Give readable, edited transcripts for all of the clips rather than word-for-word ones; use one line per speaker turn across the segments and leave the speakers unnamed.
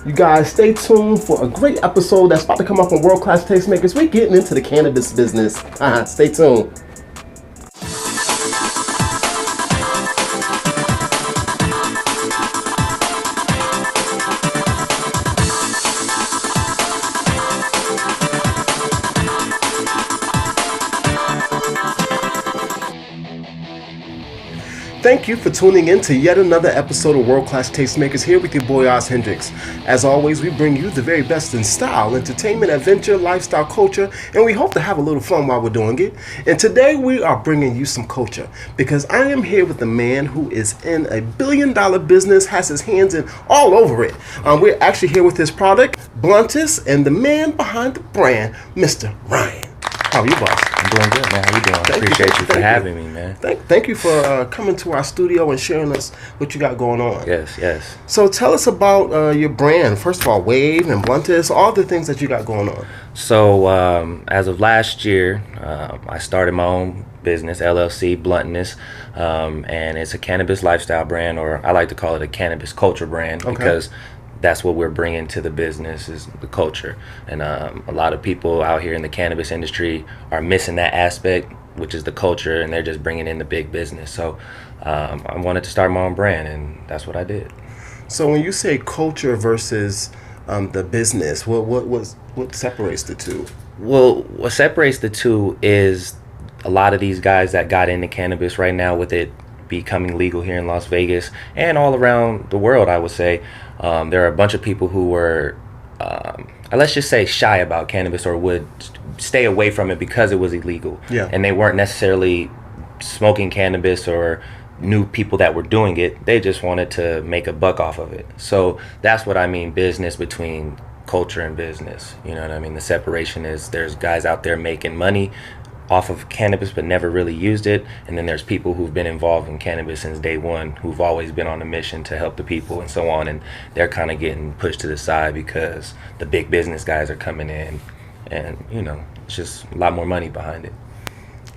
You guys stay tuned for a great episode that's about to come up on World Class Tastemakers. We're getting into the cannabis business. Stay tuned. Thank you for tuning in to yet another episode of World Class Tastemakers, here with your boy Oz Hendricks. As always, we bring you the very best in style, entertainment, adventure, lifestyle, culture, and we hope to have a little fun while we're doing it. And today we are bringing you some culture, because I am here with a man who is in a billion-dollar business, has his hands in all over it. We're actually here with his product, Blunttonous, and the man behind the brand, Mr. Ryan. How are you, boss?
I'm doing good, man. How you doing? I appreciate you for having me, man.
Thank you for coming to our studio and sharing us what you got going on.
Yes.
So tell us about your brand. First of all, Wave and Blunttonous, all the things that you got going on.
So as of last year, I started my own business, LLC, Blunttonous, and it's a cannabis lifestyle brand, or I like to call it a cannabis culture brand, because that's what we're bringing to the business, is the culture. And a lot of people out here in the cannabis industry are missing that aspect, which is the culture, and they're just bringing in the big business. So I wanted to start my own brand, and that's what I did.
So when you say culture versus the business, what separates the two?
Well, what separates the two is a lot of these guys that got into cannabis right now, with it becoming legal here in Las Vegas and all around the world, I would say. There are a bunch of people who were, let's just say, shy about cannabis, or would stay away from it because it was illegal.
Yeah.
And they weren't necessarily smoking cannabis or knew people that were doing it. They just wanted to make a buck off of it. So that's what I mean, business between culture and business. You know what I mean? The separation is, there's guys out there making money off of cannabis but never really used it, and then there's people who've been involved in cannabis since day one, who've always been on a mission to help the people and so on, and they're kind of getting pushed to the side because the big business guys are coming in, and it's just a lot more money behind it.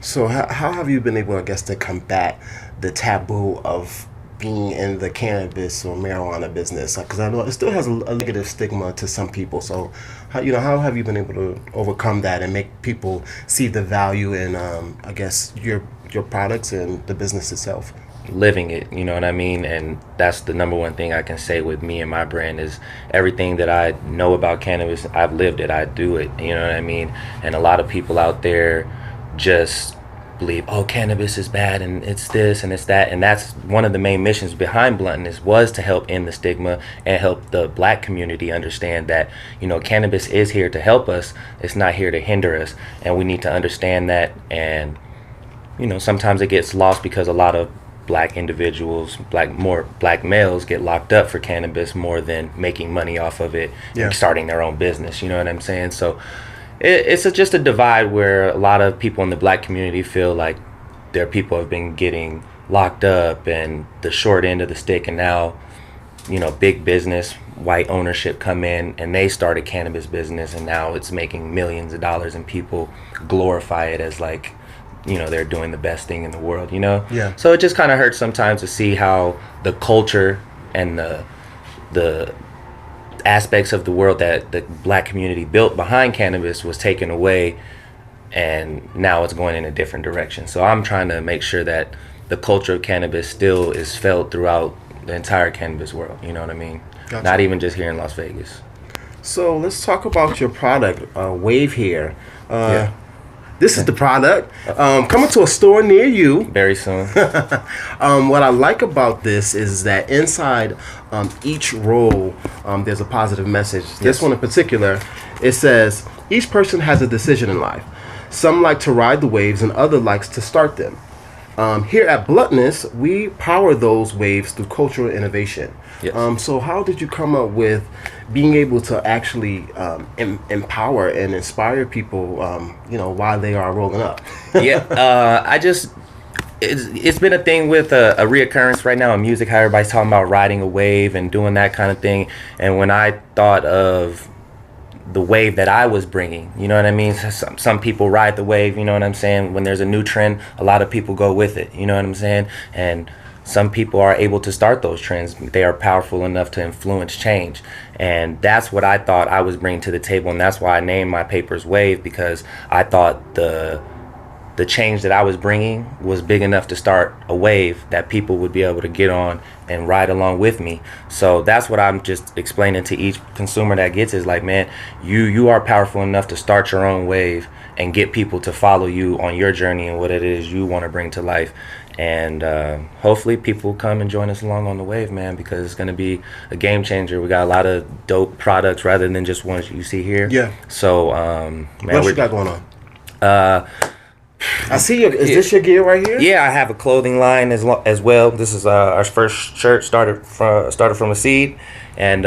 So how have you been able, I guess, to combat the taboo of being in the cannabis or marijuana business? Because I know it still has a negative stigma to some people. So how have you been able to overcome that and make people see the value in I guess your products and the business itself?
Living it, you know what I mean? And that's the number one thing I can say with me and my brand, is everything that I know about cannabis, I've lived it, I do it, you know what I mean? And a lot of people out there just believe, oh, cannabis is bad and it's this and it's that, and that's one of the main missions behind Blunttonous, was to help end the stigma and help the black community understand that cannabis is here to help us, it's not here to hinder us, and we need to understand that. And sometimes it gets lost because a lot of black individuals, more black males, get locked up for cannabis more than making money off of it and starting their own business, you know what I'm saying? So it's just a divide where a lot of people in the black community feel like their people have been getting locked up and the short end of the stick, and now big business, white ownership come in and they start a cannabis business, and now it's making millions of dollars, and people glorify it as like they're doing the best thing in the world. So it just kind of hurts sometimes to see how the culture and the aspects of the world that the black community built behind cannabis was taken away, and now it's going in a different direction. So I'm trying to make sure that the culture of cannabis still is felt throughout the entire cannabis world, you know what I mean? Gotcha. Not even just here in Las Vegas.
So let's talk about your product, Wave here. This is the product coming to a store near you
very soon.
What I like about this is that inside each roll there's a positive message. This one in particular, it says, each person has a decision in life. Some like to ride the waves and other likes to start them. Here at Blunttonous, we power those waves through cultural innovation.
Yes.
So how did you come up with being able to actually empower and inspire people, while they are rolling up?
It's been a thing with a reoccurrence right now in music, how everybody's talking about riding a wave and doing that kind of thing. And when I thought of the wave that I was bringing, you know what I mean? Some people ride the wave, you know what I'm saying? When there's a new trend, a lot of people go with it, you know what I'm saying? And some people are able to start those trends. They are powerful enough to influence change. And that's what I thought I was bringing to the table. And that's why I named my papers Wave, because I thought the change that I was bringing was big enough to start a wave that people would be able to get on and ride along with me. So that's what I'm just explaining to each consumer that gets, is like, man, you are powerful enough to start your own wave and get people to follow you on your journey and what it is you want to bring to life. And hopefully people come and join us along on the wave, man, because it's going to be a game changer. We got a lot of dope products rather than just ones you see here.
Yeah.
So, man,
what you got going on? I see is this your gear right here?
Yeah, I have a clothing line as well. This is our first shirt, started from a seed. And,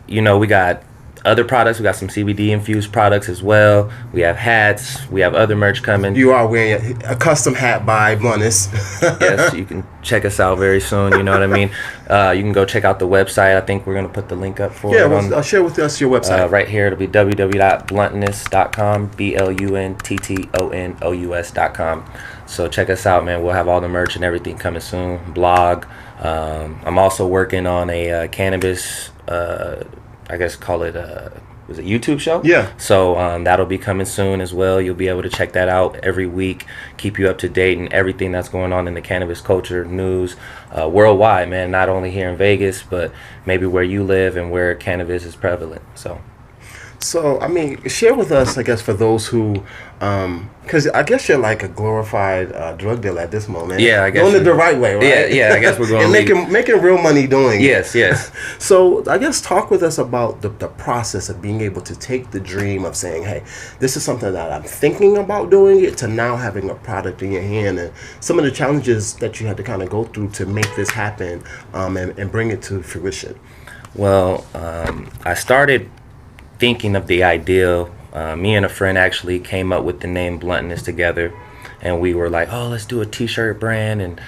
we got other products. We got some CBD infused products as well. We have hats. We have other merch coming.
You are wearing a custom hat by Blunttonous.
Yes, you can check us out very soon. You know what I mean? You can go check out the website. I think we're going to put the link up for it.
Yeah, share with us your website.
Right here. It'll be www.blunttonous.com, BLUNTTONOUS.com. So check us out, man. We'll have all the merch and everything coming soon. Blog. I'm also working on a Cannibus, I guess call it was it YouTube show?
Yeah.
So that'll be coming soon as well. You'll be able to check that out every week, keep you up to date and everything that's going on in the cannabis culture, news, worldwide, man. Not only here in Vegas, but maybe where you live and where cannabis is prevalent.
So, I mean, share with us, I guess, for those who, because I guess you're like a glorified drug dealer at this moment.
Yeah, I guess.
Doing it the right way, right?
Yeah, I guess we're going
and making real money doing it.
Yes.
So, I guess talk with us about the process of being able to take the dream of saying, hey, this is something that I'm thinking about doing it, to now having a product in your hand, and some of the challenges that you had to kind of go through to make this happen and bring it to fruition.
Well, I started thinking of the idea. Me and a friend actually came up with the name Blunttonous together, and we were like, oh, let's do a t-shirt brand, and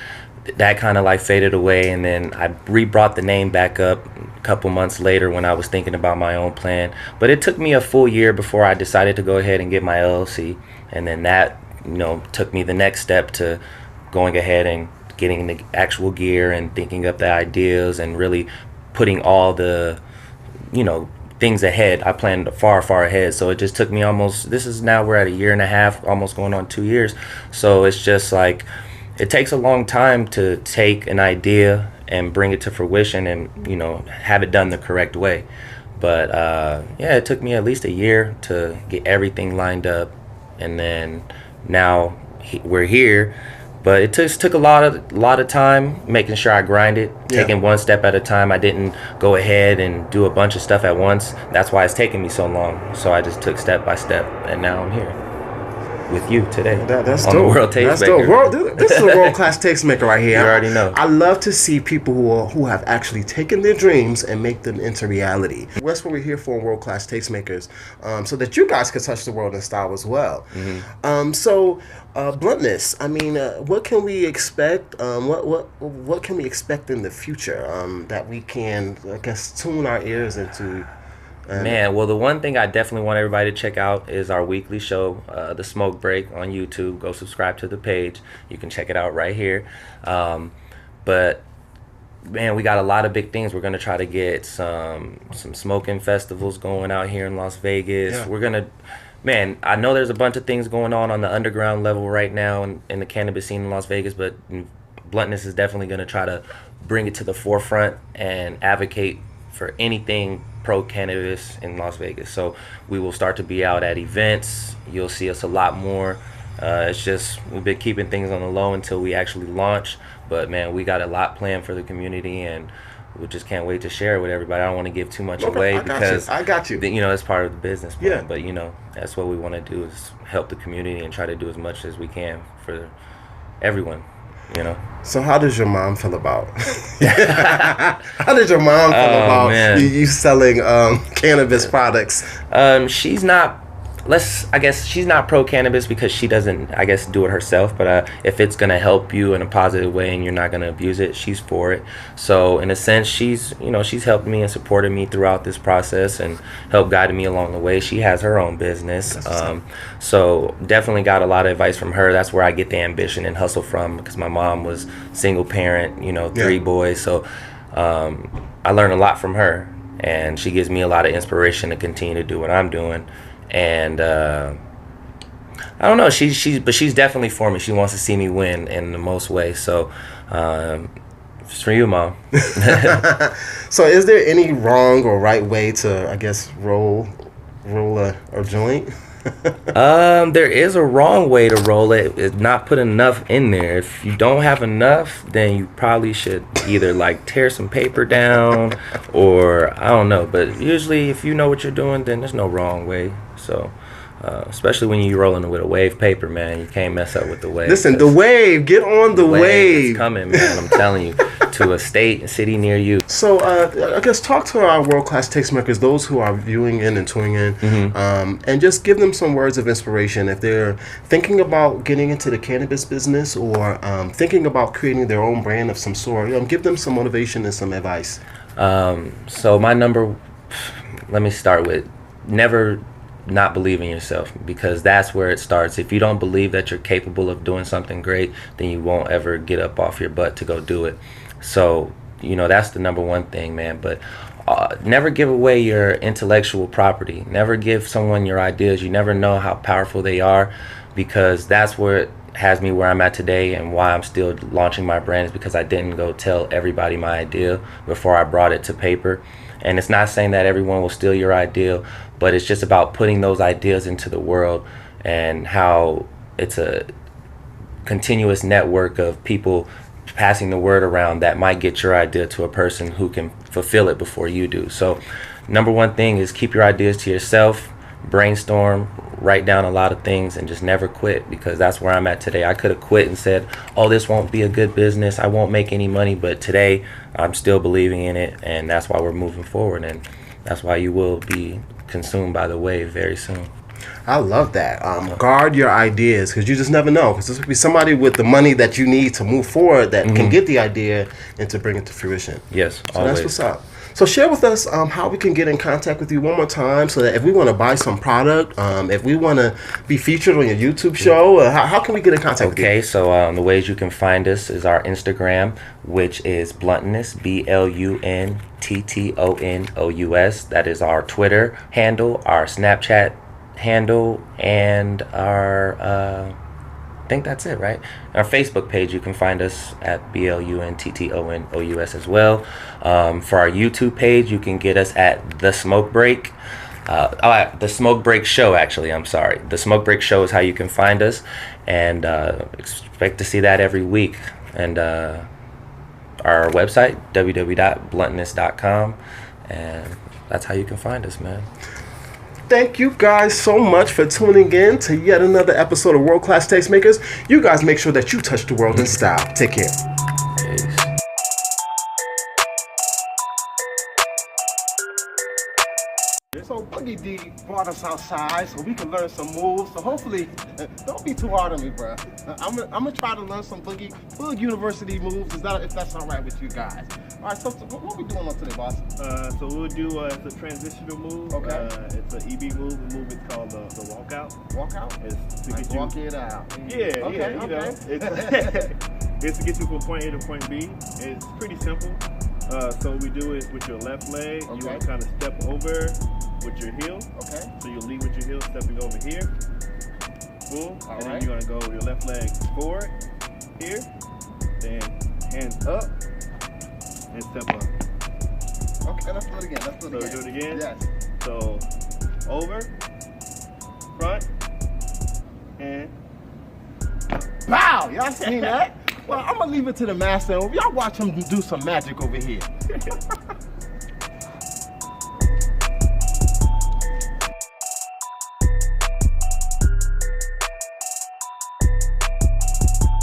that kind of like faded away. And then I re-brought the name back up a couple months later when I was thinking about my own plan. But it took me a full year before I decided to go ahead and get my LLC, and then that took me the next step to going ahead and getting the actual gear and thinking up the ideas and really putting all the things ahead. I planned far ahead, so it just took me we're at a year and a half, almost going on 2 years. So it's just like, it takes a long time to take an idea and bring it to fruition and have it done the correct way. But it took me at least a year to get everything lined up, and then now we're here. But it just took a lot of time, making sure I grinded, taking one step at a time. I didn't go ahead and do a bunch of stuff at once. That's why it's taken me so long. So I just took step by step, and now I'm here with you today.
That's
on
dope.
The World Tastemaker.
That's dope. This is a world-class tastemaker right here.
You already know.
I love to see people who have actually taken their dreams and make them into reality. That's what we're here for, world-class tastemakers, so that you guys can touch the world in style as well.
Mm-hmm.
So, Blunttonous, I mean, what can we expect? What can we expect in the future that we can, I guess, tune our ears into?
Man, well, the one thing I definitely want everybody to check out is our weekly show, The Smoke Break, on YouTube. Go subscribe to the page. You can check it out right here. But man, we got a lot of big things. We're gonna try to get some smoking festivals going out here in Las Vegas.
Yeah.
We're gonna, man, I know there's a bunch of things going on the underground level right now in the cannabis scene in Las Vegas, but Blunttonous is definitely gonna try to bring it to the forefront and advocate for anything pro cannabis in Las Vegas. So we will start to be out at events. You'll see us a lot more. It's just, we've been keeping things on the low until we actually launch. But man, we got a lot planned for the community, and we just can't wait to share it with everybody. I don't want to give too much away because
I got you.
It's part of the business plan.
Yeah.
But that's what we want to do, is help the community and try to do as much as we can for everyone.
So how does your mom feel about how did your mom feel about you selling cannabis products?
She's not I guess she's not pro cannabis because she doesn't, I guess, do it herself. But if it's gonna help you in a positive way and you're not gonna abuse it, she's for it. So in a sense, she's helped me and supported me throughout this process and helped guide me along the way. She has her own business, so definitely got a lot of advice from her. That's where I get the ambition and hustle from, because my mom was single parent, 3 boys. So I learned a lot from her, and she gives me a lot of inspiration to continue to do what I'm doing. And I don't know, she's definitely for me. She wants to see me win in the most way. So it's for you, Mom.
So is there any wrong or right way to, I guess, roll a joint?
There is a wrong way to roll it. It's not put enough in there. If you don't have enough, then you probably should either like tear some paper down, or I don't know. But usually, if you know what you're doing, then there's no wrong way. So, especially when you're rolling with a wave paper, man, you can't mess up with the wave.
Listen, the wave, get on the wave.
It's coming, man. I'm telling you, to a city near you.
So, I guess talk to our world-class tastemakers, those who are viewing in and tuning in, and just give them some words of inspiration if they're thinking about getting into the cannabis business or thinking about creating their own brand of some sort. Give them some motivation and some advice.
So let me start with never not believe in yourself, because that's where it starts. If you don't believe that you're capable of doing something great, then you won't ever get up off your butt to go do it. So that's the number one thing, man. But never give away your intellectual property. Never give someone your ideas. You never know how powerful they are, because that's where it has me where I'm at today, and why I'm still launching my brand is because I didn't go tell everybody my idea before I brought it to paper. And it's not saying that everyone will steal your idea, but it's just about putting those ideas into the world, and how it's a continuous network of people passing the word around that might get your idea to a person who can fulfill it before you do. So number one thing is keep your ideas to yourself, brainstorm, write down a lot of things, and just never quit, because that's where I'm at today. I could have quit and said, oh, this won't be a good business, I won't make any money, but today I'm still believing in it, and that's why we're moving forward, and that's why you will be consumed by the wave very soon.
I love that. Guard your ideas, because you just never know, because this could be somebody with the money that you need to move forward that can get the idea and to bring it to fruition.
Yes,
so
always.
That's what's up. So share with us how we can get in contact with you one more time, so that if we want to buy some product, if we want to be featured on your YouTube show, how can we get in contact with you?
Okay, so the ways you can find us is our Instagram, which is Blunttonous, BLUNTTONOUS. That is our Twitter handle, our Snapchat handle, and our I think that's it, right? Our Facebook page, you can find us at BLUNTTONOUS as well. For our YouTube page, you can get us at The Smoke Break. The Smoke Break Show, actually, I'm sorry. The Smoke Break Show is how you can find us, and expect to see that every week. And our website, www.blunttonous.com, and that's how you can find us, man.
Thank you guys so much for tuning in to yet another episode of World Class Tastemakers. You guys make sure that you touch the world in style. Take care.
Peace.
So Boogie D brought us outside so we can learn some moves. So hopefully, don't be too hard on me, bro. I'm gonna try to learn some Boogie University moves. If that's all right with you guys? All right. So what we doing on today, boss?
So we'll do it's a transitional move.
Okay.
It's an EB move. The move is called the walkout.
Walk out.
It's to
Like
get you.
walk it out.
Yeah,
Okay,
yeah. You know, it's to get you from point A to point B. It's pretty simple. So we do it with your left leg.
Okay.
You want to kind of step over with your heel.
Okay.
So you lead with your heel, stepping over here. Boom.
All
and
right.
then you're gonna go with your left leg forward here. Then hands up and step up.
Okay. Let's do it again.
So do it again.
Yes.
So over, front, and
Wow. Y'all seen that? Well, I'm gonna leave it to the master. Y'all watch him do some magic over here.